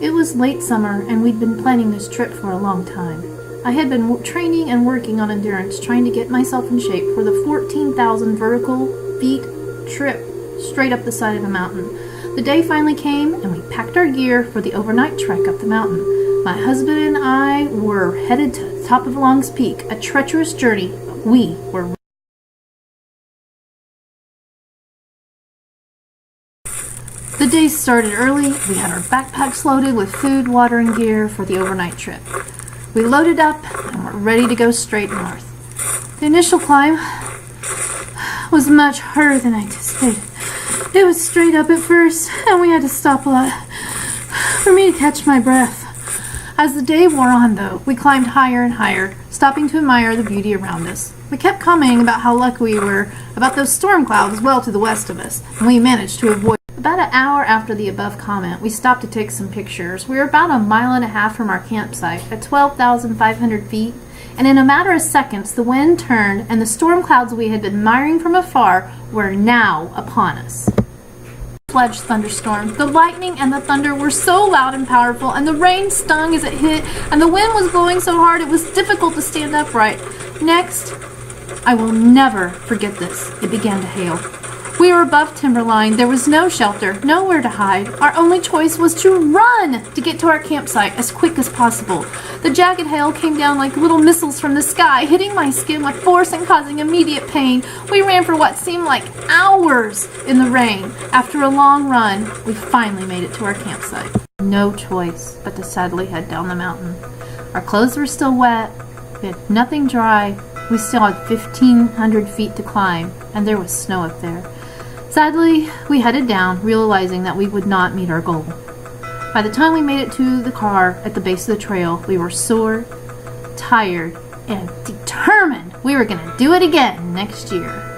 It was late summer, and we'd been planning this trip for a long time. I had been training and working on endurance, trying to get myself in shape for the 14,000 vertical feet trip straight up the side of the mountain. The day finally came, and we packed our gear for the overnight trek up the mountain. My husband and I were headed to the top of Long's Peak, a treacherous journey, but we were The day started early. We had our backpacks loaded with food, water, and gear for the overnight trip. We loaded up and were ready to go straight north. The initial climb was much harder than I anticipated. It was straight up at first, and we had to stop a lot for me to catch my breath. As the day wore on, though, we climbed higher and higher, stopping to admire the beauty around us. We kept commenting about how lucky we were about those storm clouds well to the west of us, and we managed to avoid. About an hour after the above comment, we stopped to take some pictures. We were about 1.5 miles from our campsite at 12,500 feet, and in a matter of seconds, the wind turned and the storm clouds we had been admiring from afar were now upon us. Fledged thunderstorm. The lightning and the thunder were so loud and powerful, and the rain stung as it hit, and the wind was blowing so hard it was difficult to stand upright. Next, I will never forget this. It began to hail. We were above timberline. There was no shelter, nowhere to hide. Our only choice was to run to get to our campsite as quick as possible. The jagged hail came down like little missiles from the sky, hitting my skin with force and causing immediate pain. We ran for what seemed like hours in the rain. After a long run, we finally made it to our campsite. No choice but to sadly head down the mountain. Our clothes were still wet. We had nothing dry. We still had 1,500 feet to climb, and there was snow up there. Sadly, we headed down, realizing that we would not meet our goal. By the time we made it to the car at the base of the trail, we were sore, tired, and determined we were going to do it again next year.